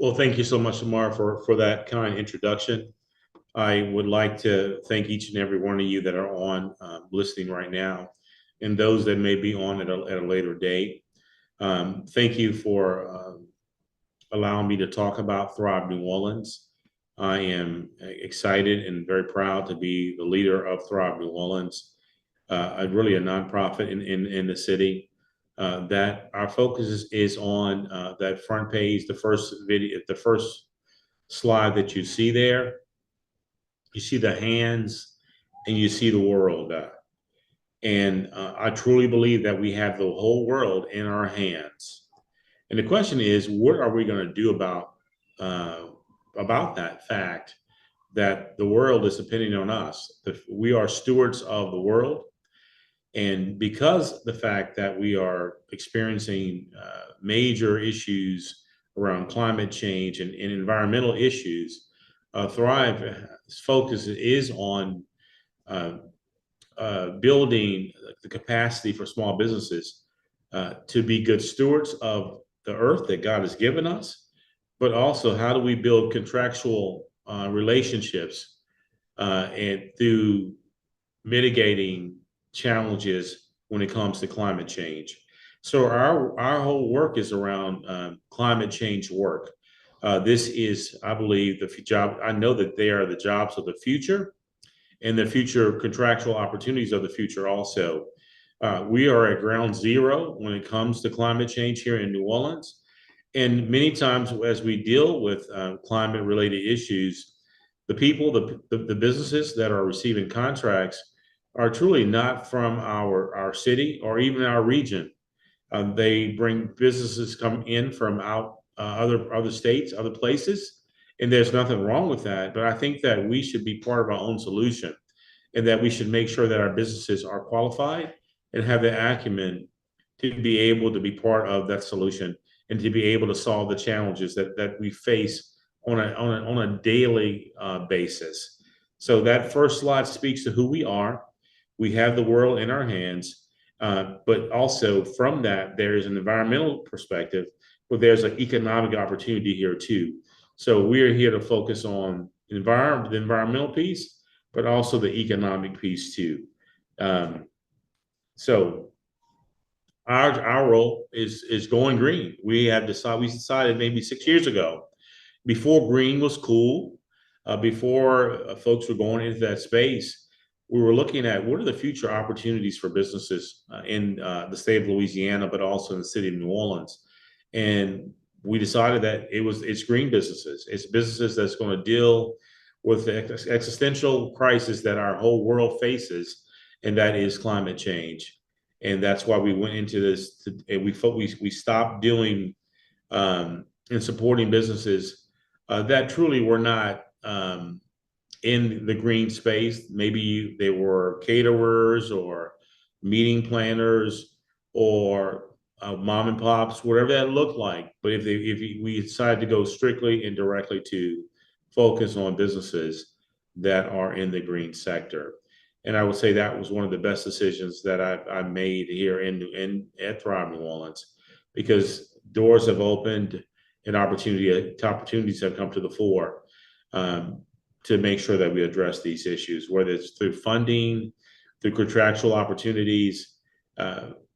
Well, thank you so much, Amar, for that kind introduction. I would like to thank each and every one of you that are on listening right now, and those that may be on at a later date. Thank you for allowing me to talk about Thrive New Orleans. I am excited and very proud to be the leader of Thrive New Orleans, really a nonprofit in the city. That our focus is on that front page, the first video, the first slide that you see there. You see the hands and you see the world. And I truly believe that we have the whole world in our hands. And the question is, what are we going to do uh, about that fact that the world is depending on us? We are stewards of the world. And because the fact that we are experiencing major issues around climate change and environmental issues, Thrive's focus is on uh, building the capacity for small businesses to be good stewards of the earth that God has given us, but also how do we build contractual relationships and through mitigating challenges when it comes to climate change. So our whole work is around climate change work. This is, I believe, the job. I know that they are the jobs of the future, and the future contractual opportunities of the future also. We are at ground zero when it comes to climate change here in New Orleans. And many times, as we deal with climate related issues, the people, the businesses that are receiving contracts are truly not from our city or even our region. They bring businesses come in from out other states, other places, and there's nothing wrong with that. But I think that we should be part of our own solution, and that we should make sure that our businesses are qualified and have the acumen to be able to be part of that solution and to be able to solve the challenges that we face on a daily basis. So that first slide speaks to who we are. We have the world in our hands, but also from that, there is an environmental perspective, but there's an economic opportunity here too. So we are here to focus on the environmental piece, but also the economic piece too. Um, so our role is going green. We decided maybe 6 years ago, before green was cool, before folks were going into that space, we were looking at what are the future opportunities for businesses in the state of Louisiana, but also in the city of New Orleans. And we decided that it's green businesses. It's businesses that's going to deal with the existential crisis that our whole world faces, and that is climate change. And that's why we went into this. And we stopped doing and supporting businesses that truly were not in the green space. Maybe they were caterers or meeting planners or mom and pops, whatever that looked like. But if we decided to go strictly and directly to focus on businesses that are in the green sector. And I would say that was one of the best decisions that I made here in at Thrive New Orleans, because doors have opened and opportunities have come to the fore um, to make sure that we address these issues, whether it's through funding, through contractual opportunities.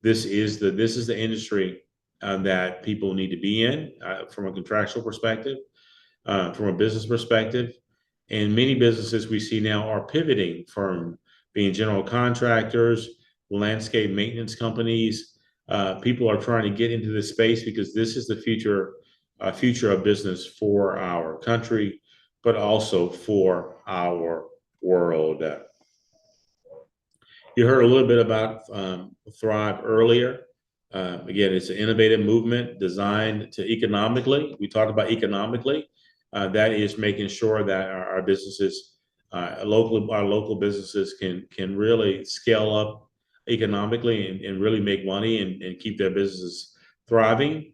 This is the industry that people need to be in from a contractual perspective, from a business perspective. And many businesses we see now are pivoting from being general contractors, landscape maintenance companies. People are trying to get into this space because this is the future of business for our country, but also for our world. You heard a little bit about Thrive earlier. Again, it's an innovative movement designed to economically. We talked about economically. That is making sure that our businesses, our local businesses, can really scale up economically and really make money and keep their businesses thriving.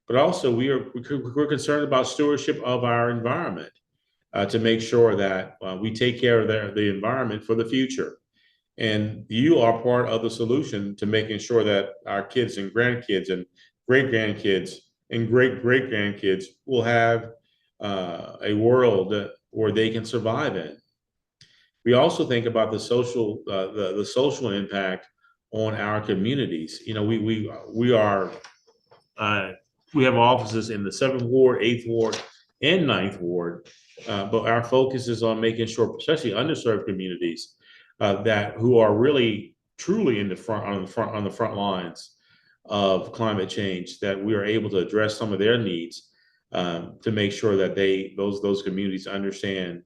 But also, we're concerned about stewardship of our environment to make sure that we take care of the environment for the future. And you are part of the solution to making sure that our kids and grandkids and great grandkids and great great grandkids will have a world where they can survive in. We also think about the social impact on our communities. You know, we are we have offices in the Seventh Ward, Eighth Ward, and Ninth Ward, but our focus is on making sure, especially underserved communities, that who are really truly in the front on the front lines of climate change, that we are able to address some of their needs to make sure that those communities understand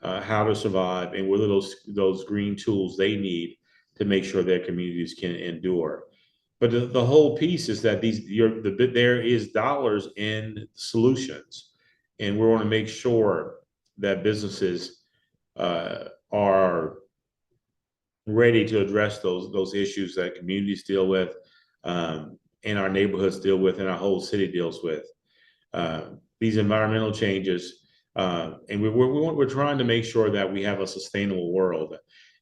how to survive and what are those green tools they need to make sure their communities can endure. But the whole piece is that there is dollars in solutions, and we want to make sure that businesses are ready to address those issues that communities deal with, and our neighborhoods deal with, and our whole city deals with. These environmental changes, and we're trying to make sure that we have a sustainable world.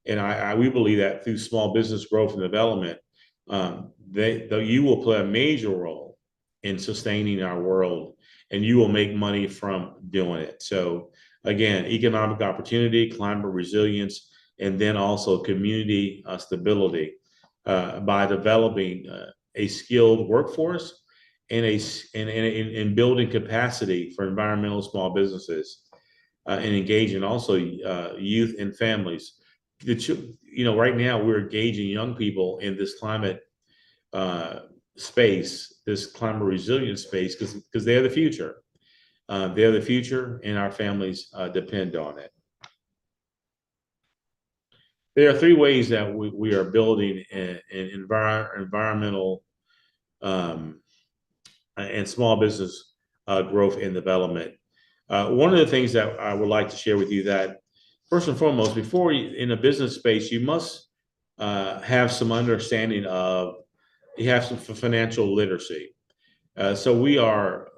And we believe that through small business growth and development, you will play a major role in sustaining our world, and you will make money from doing it. So again, economic opportunity, climate resilience, and then also community stability by developing a skilled workforce and building capacity for environmental small businesses and engaging also youth and families. Right now we're engaging young people in this climate space, this climate resilience space, because they're the future. They're the future, and our families depend on it. There are three ways that we are building an environmental and small business growth and development. One of the things that I would like to share with you that first and foremost, before in a business space, you must have some understanding of, you have some financial literacy. So we are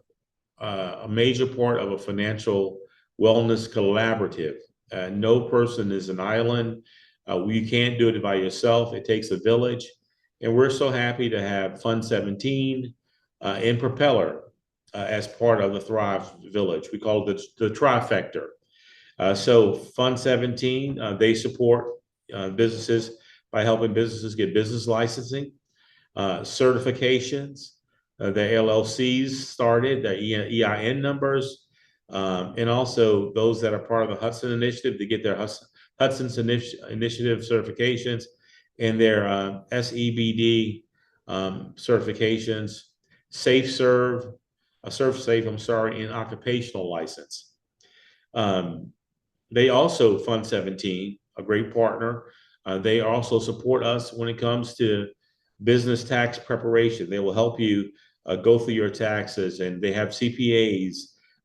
a major part of a financial wellness collaborative. No person is an island. You can't do it by yourself. It takes a village. And we're so happy to have Fund 17 and Propeller as part of the Thrive Village. We call it the trifecta. So Fund 17, they support businesses by helping businesses get business licensing, certifications, the LLCs started, the EIN numbers, and also those that are part of the Hudson Initiative to get their Hudson's Initiative certifications and their SEBD certifications, SurfSafe, and occupational license. They also, Fund 17, a great partner, they also support us when it comes to business tax preparation. They will help you go through your taxes, and they have CPAs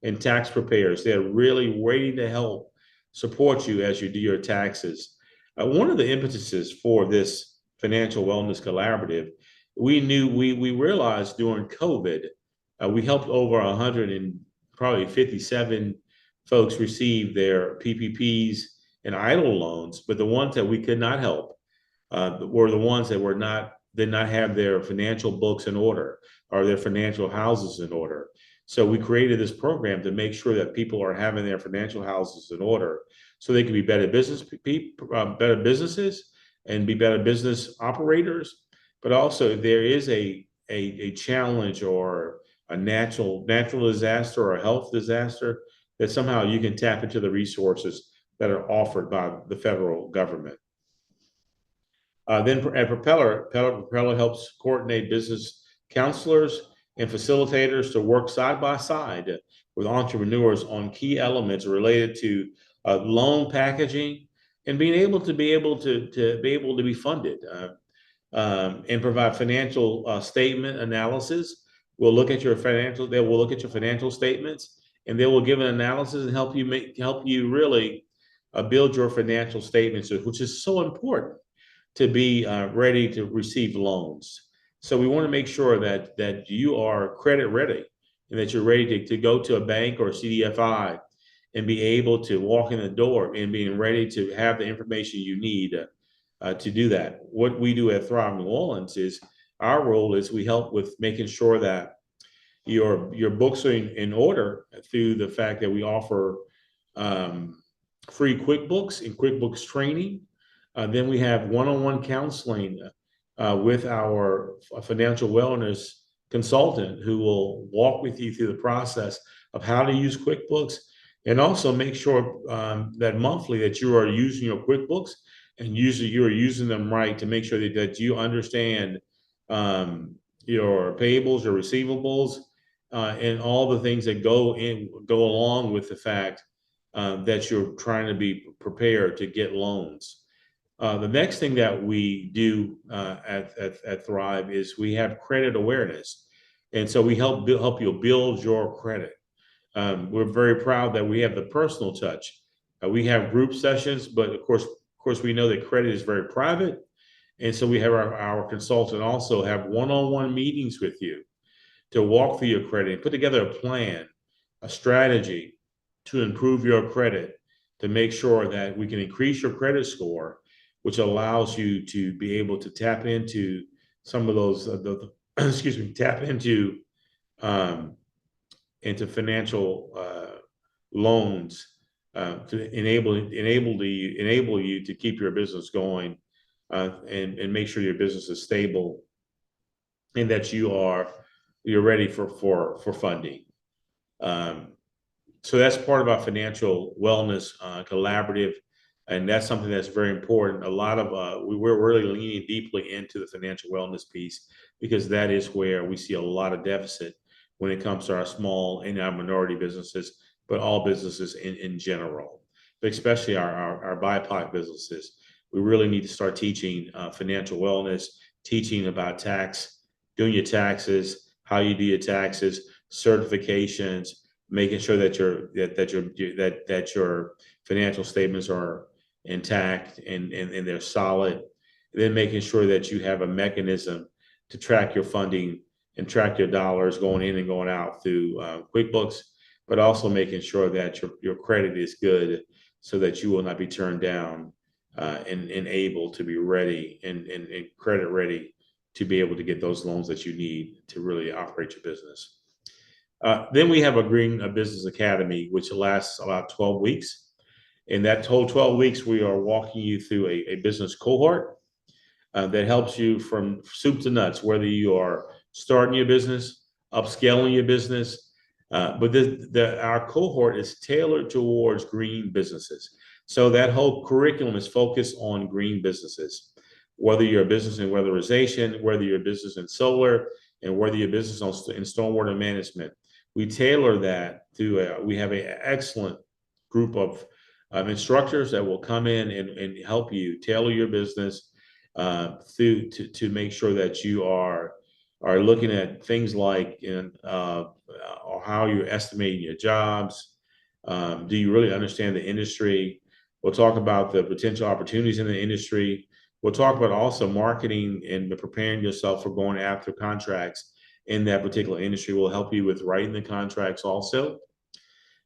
and tax preparers. They're really waiting to help support you as you do your taxes. One of the impetuses for this financial wellness collaborative, we realized during COVID, we helped over 157 folks receive their PPPs and EIDL loans, but the ones that we could not help were the ones that did not have their financial books in order or their financial houses in order. So we created this program to make sure that people are having their financial houses in order, so they can be better businesses and be better business operators. But also, if there is a challenge or a natural disaster or a health disaster, that somehow you can tap into the resources that are offered by the federal government. Then at Propeller helps coordinate business counselors and facilitators to work side by side with entrepreneurs on key elements related to loan packaging and being able to be funded and provide financial statement analysis. They will look at your financial statements, and they will give an analysis and help you really build your financial statements, which is so important to be ready to receive loans. So we want to make sure that you are credit ready and that you're ready to go to a bank or a CDFI and be able to walk in the door and being ready to have the information you need to do that. What we do at Thrive New Orleans is, our role is we help with making sure that your books are in order through the fact that we offer free QuickBooks and QuickBooks training. Then we have one-on-one counseling with our financial wellness consultant who will walk with you through the process of how to use QuickBooks and also make sure that monthly that you are using your QuickBooks and you are using them right to make sure that you understand your payables, your receivables, and all the things that go along with the fact that you're trying to be prepared to get loans. The next thing that we do at Thrive is we have credit awareness, and so we help you build your credit. We're very proud that we have the personal touch. We have group sessions, but of course, we know that credit is very private, and so we have our consultant also have one-on-one meetings with you to walk through your credit and put together a plan, a strategy to improve your credit, to make sure that we can increase your credit score, which allows you to be able to tap into some of those, excuse me, tap into financial loans to enable you to keep your business going and make sure your business is stable and that you're ready for funding. So that's part of our financial wellness collaborative, and that's something that's very important. A lot of we're really leaning deeply into the financial wellness piece because that is where we see a lot of deficit when it comes to our small and our minority businesses, but all businesses in general, but especially our BIPOC businesses. We really need to start teaching financial wellness, teaching about tax, doing your taxes, how you do your taxes, certifications, making sure that your financial statements are intact and they're solid. And then making sure that you have a mechanism to track your funding and track your dollars going in and going out through QuickBooks, but also making sure that your credit is good so that you will not be turned down and able to be ready and credit ready to be able to get those loans that you need to really operate your business. Then we have a Green Business Academy, which lasts about 12 weeks. In that whole 12 weeks, we are walking you through a business cohort that helps you from soup to nuts, whether you are starting your business, upscaling your business. But our cohort is tailored towards green businesses. So that whole curriculum is focused on green businesses, whether you're a business in weatherization, whether you're a business in solar, and whether you're a business in stormwater management. We tailor that we have an excellent group of instructors that will come in and help you tailor your business to make sure that you are looking at things like how you're estimating your jobs. Do you really understand the industry? We'll talk about the potential opportunities in the industry. We'll talk about also marketing and preparing yourself for going after contracts in that particular industry. Will help you with writing the contracts also.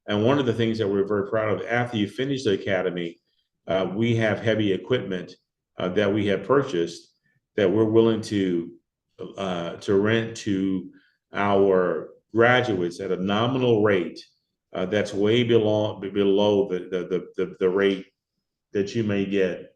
And one of the things that we're very proud of, after you finish the academy, we have heavy equipment that we have purchased that we're willing to rent to our graduates at a nominal rate that's way below the rate that you may get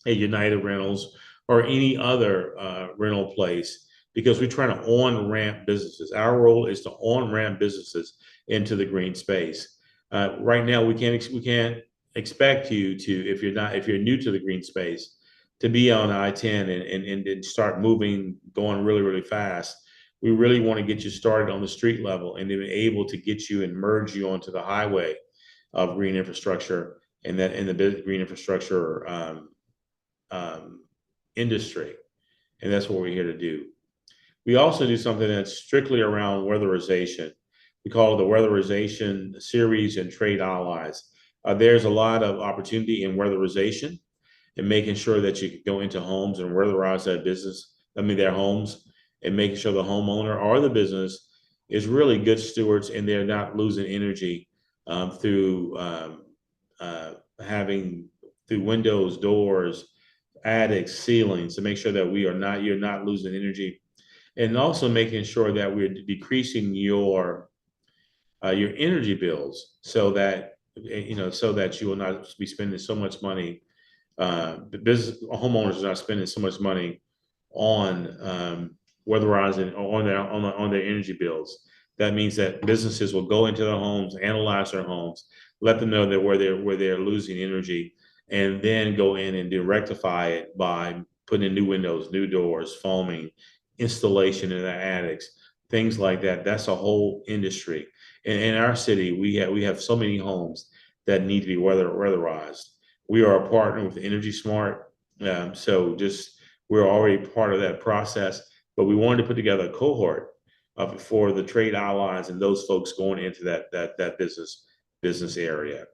at United Rentals or any other rental place, because we're trying to on-ramp businesses. Our role is to on-ramp businesses into the green space. Right now, we can't expect you to, if you're new to the green space, to be on I-10 and start moving, going really, really fast. We really want to get you started on the street level and then be able to get you and merge you onto the highway of green infrastructure and that in the green infrastructure industry. And that's what we're here to do. We also do something that's strictly around weatherization. We call it the weatherization series and trade allies. There's a lot of opportunity in weatherization and making sure that you can go into homes and weatherize their homes, and making sure the homeowner or the business is really good stewards and they're not losing energy through windows, doors, attics, ceilings, to make sure that you're not losing energy. and also making sure that we're decreasing your energy bills so that so that you will not be spending so much money. The business homeowners are not spending so much money on weatherizing on their energy bills. That means that businesses will go into their homes, analyze their homes, let them know that where they're losing energy, and then go in and do rectify it by putting in new windows, new doors, foaming, installation in the attics, things like that. That's a whole industry. In our city, we have so many homes that need to be weatherized. We are a partner with Energy Smart, so just we're already part of that process. But we wanted to put together a cohort for the trade allies and those folks going into that business area.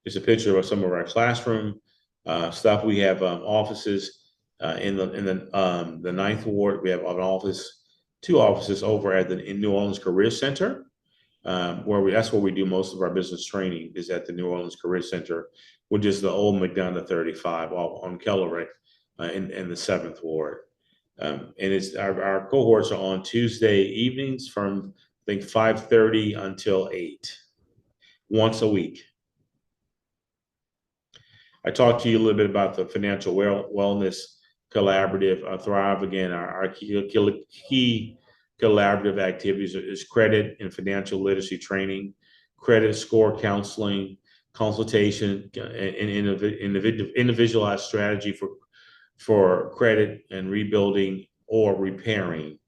Just a picture of some of our classroom stuff. We have offices in the Ninth Ward. We have an office, two offices over at the in New Orleans Career Center, that's where we do most of our business training is at the New Orleans Career Center, which is the old McDonough 35 on Kellerick in the Seventh Ward. And it's our cohorts are on Tuesday evenings from I think 5:30 until 8, once a week. I talked to you a little bit about the financial wellness collaborative, Thrive. Again, our key collaborative activities is credit and financial literacy training, credit score counseling, consultation, and individualized strategy for credit and rebuilding or repairing.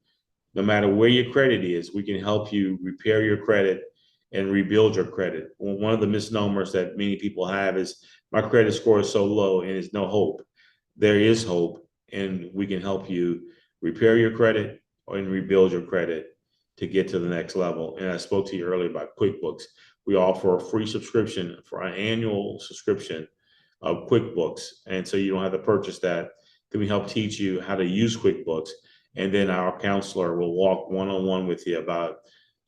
No matter where your credit is, we can help you repair your credit and rebuild your credit. One of the misnomers that many people have is my credit score is so low and there's no hope. There is hope, and we can help you repair your credit and rebuild your credit to get to the next level. And I spoke to you earlier about QuickBooks. We offer a free subscription for an annual subscription of QuickBooks. And so you don't have to purchase that. Then we help teach you how to use QuickBooks. And then our counselor will walk one-on-one with you about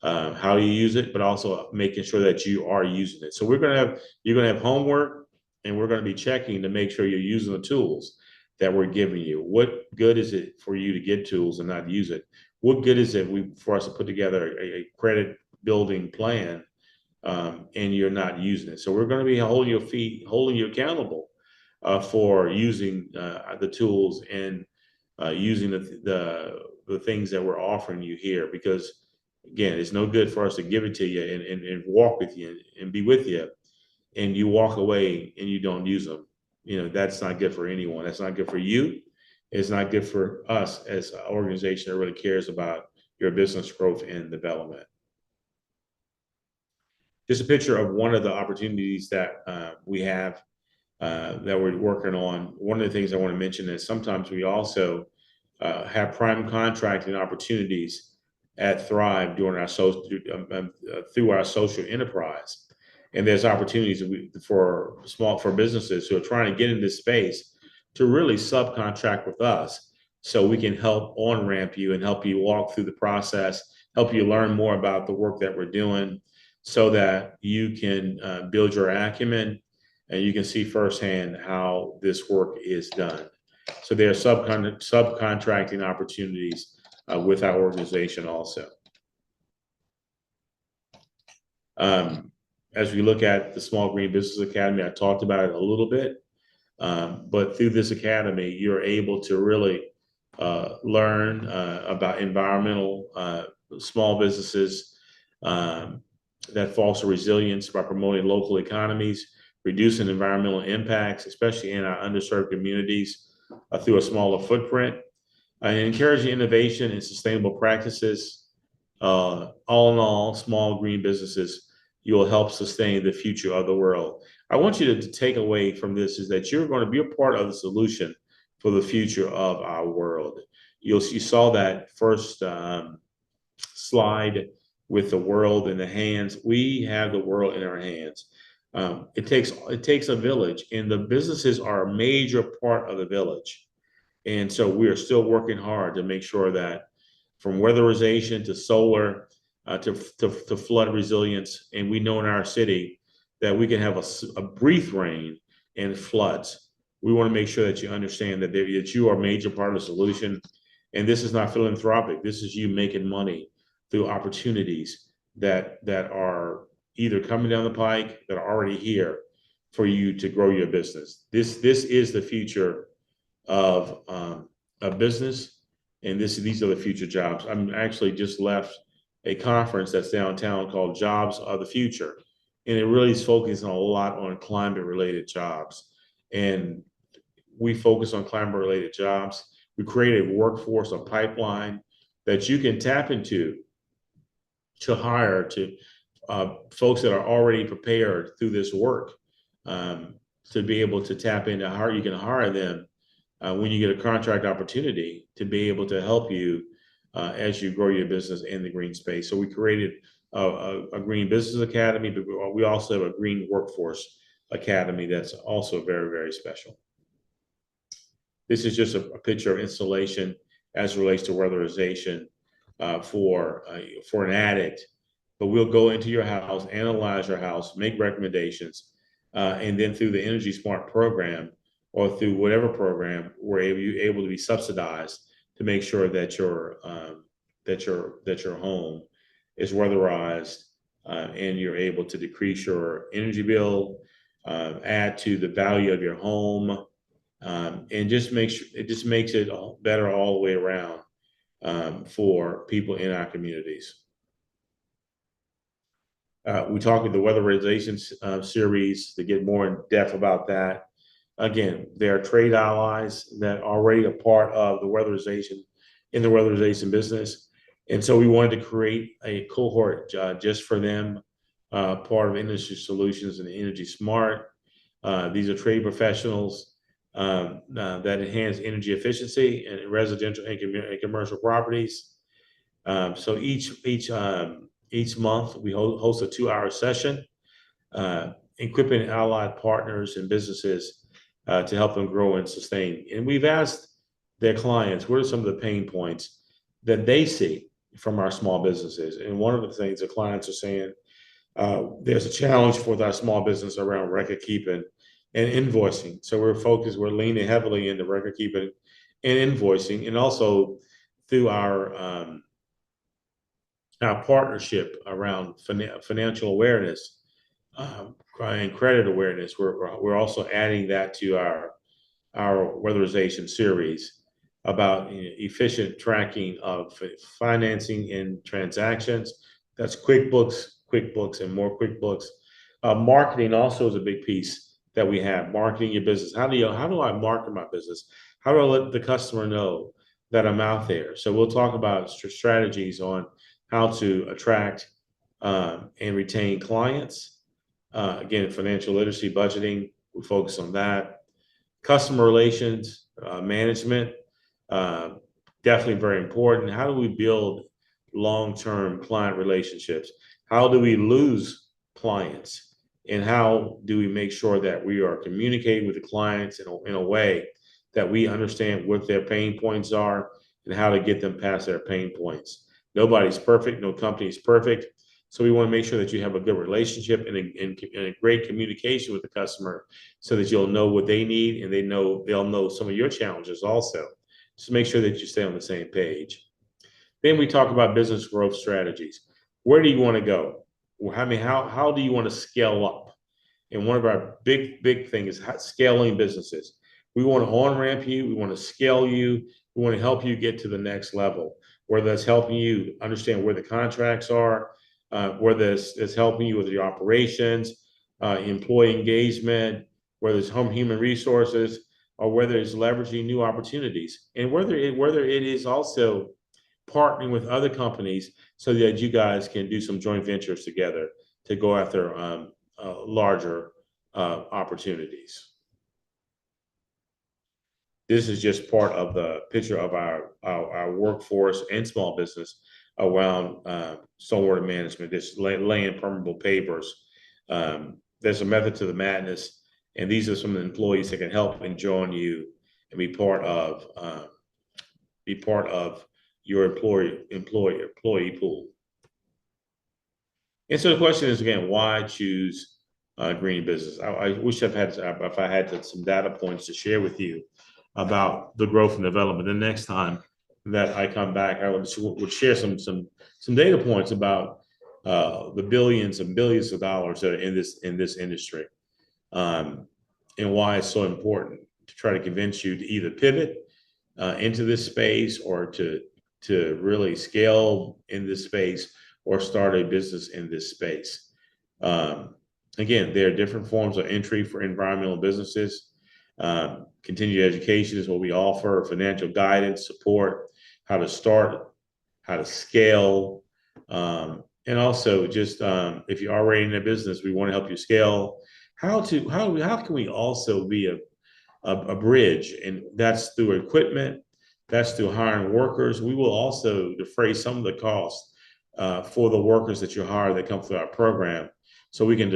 how you use it, but also making sure that you are using it. So you're gonna have homework, and we're gonna be checking to make sure you're using the tools that we're giving you. What good is it for you to get tools and not use it? What good is it for us to put together a credit building plan and you're not using it? So we're going to be holding you accountable for using the tools and using the things that we're offering you here. Because again, it's no good for us to give it to you and walk with you and be with you, and you walk away and you don't use them. That's not good for anyone. That's not good for you. It's not good for us as an organization that really cares about your business growth and development. Just a picture of one of the opportunities that we have that we're working on. One of the things I want to mention is sometimes we also have prime contracting opportunities at Thrive through our social enterprise. And there's opportunities for businesses who are trying to get into this space to really subcontract with us, so we can help on-ramp you and help you walk through the process, help you learn more about the work that we're doing, so that you can build your acumen and you can see firsthand how this work is done. So there are subcontracting opportunities with our organization also. As we look at the Small Green Business Academy, I talked about it a little bit, but through this academy, you're able to really learn about environmental small businesses that foster resilience by promoting local economies, reducing environmental impacts, especially in our underserved communities through a smaller footprint, and encouraging innovation and sustainable practices. All in all, small green businesses, you will help sustain the future of the world. I want you to take away from this is that you're going to be a part of the solution for the future of our world. You saw that first slide with the world in the hands. We have the world in our hands. It takes a village, and the businesses are a major part of the village. And so we are still working hard to make sure that from weatherization to solar to flood resilience, and we know in our city that we can have a brief rain and floods. We want to make sure that you understand that you are a major part of the solution. And this is not philanthropic. This is you making money through opportunities that are either coming down the pike, that are already here for you to grow your business. This is the future of a business, and these are the future jobs. I'm actually just left a conference that's downtown called Jobs of the Future, and it really is focusing a lot on climate related jobs. And we focus on climate related jobs. We create a workforce, a pipeline that you can tap into to hire to folks that are already prepared through this work, to be able to tap into how you can hire them when you get a contract opportunity to be able to help you as you grow your business in the green space. So we created a Green Business Academy, but we also have a Green Workforce Academy that's also very, very special. This is just a picture of installation as it relates to weatherization for an addict. But we'll go into your house, analyze your house, make recommendations, and then through the Energy Smart program or through whatever program, we're able to be subsidized to make sure that your home is weatherized, and you're able to decrease your energy bill, add to the value of your home, and just makes it better all the way around for people in our communities. We talked with the weatherization series to get more in depth about that. Again, there are trade allies that are already a part of the weatherization business. And so we wanted to create a cohort just for them, part of Industry Solutions and Energy Smart. These are trade professionals that enhance energy efficiency in residential and commercial properties. So each month we host a 2-hour session, equipping allied partners and businesses to help them grow and sustain. And we've asked their clients, what are some of the pain points that they see from our small businesses? And one of the things the clients are saying, there's a challenge for our small business around record keeping and invoicing. So we're leaning heavily into record keeping and invoicing, and also through our partnership around financial awareness and credit awareness. We're also adding that to our weatherization series about efficient tracking of financing and transactions. That's QuickBooks, and more QuickBooks. Marketing also is a big piece that we have. Marketing your business. How do I market my business? How do I let the customer know that I'm out there? So we'll talk about strategies on how to attract and retain clients. Again, financial literacy, budgeting, we focus on that. Customer relations, management, definitely very important. How do we build long-term client relationships? How do we lose clients? And how do we make sure that we are communicating with the clients in a way that we understand what their pain points are and how to get them past their pain points? Nobody's perfect. No company is perfect. So we want to make sure that you have a good relationship and a great communication with the customer, so that you'll know what they need, and they'll know some of your challenges also. Just make sure that you stay on the same page. Then we talk about business growth strategies. Where do you want to go? How do you want to scale up? And one of our big things is scaling businesses. We want to on-ramp you. We want to scale you. We want to help you get to the next level, whether that's helping you understand where the contracts are, whether it's helping you with your operations, employee engagement, whether it's human resources, or whether it's leveraging new opportunities, and whether it is also partnering with other companies so that you guys can do some joint ventures together to go after larger opportunities. This is just part of the picture of our workforce and small business around stormwater management. This laying permeable pavers. There's a method to the madness, and these are some of the employees that can help and join you and be part of your employee pool. And so the question is, again, why choose green business. I wish if I had some data points to share with you about the growth and development. The next time that I come back, I would share some data points about the billions and billions of dollars that are in this industry, um, and why it's so important to try to convince you to either pivot into this space or to really scale in this space or start a business in this space. Um, Again, there are different forms of entry for environmental businesses. Continued education is what we offer, financial guidance, support, how to start, how to scale, and also just if you're already in a business, we want to help you scale. How can we also be a bridge, and that's through equipment, that's through hiring workers. We will also defray some of the costs for the workers that you hire that come through our program, so we can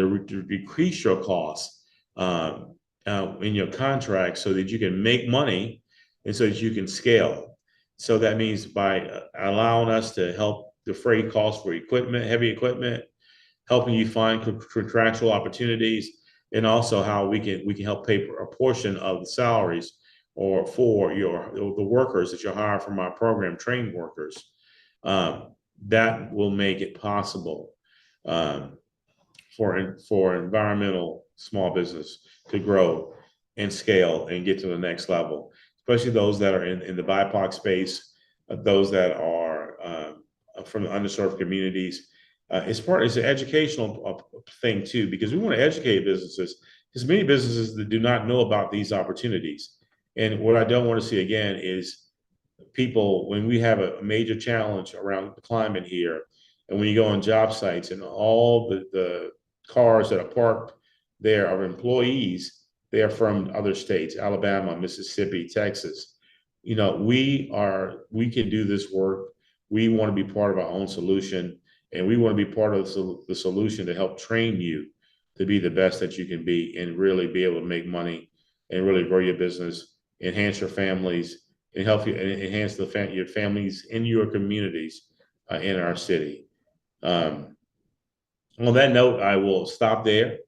decrease your costs in your contract so that you can make money and so that you can scale. So that means by allowing us to help defray costs for equipment, heavy equipment, helping you find contractual opportunities, and also how we can help pay for a portion of the salaries or for the workers that you hire from our program, trained workers. That will make it possible um, for environmental small business to grow and scale and get to the next level, especially those that are in the BIPOC space, those that are from the underserved communities. It's an educational thing too, because we want to educate businesses, because many businesses that do not know about these opportunities. And what I don't want to see again is people, when we have a major challenge around the climate here, and when you go on job sites and all the cars that are parked there are employees, they are from other states, Alabama, Mississippi, Texas. You know, we can do this work. We want to be part of our own solution, and we want to be part of the solution to help train you to be the best that you can be and really be able to make money and really grow your business, enhance your families, and help you and enhance your families in your communities in our city. Um, on that note, I will stop there.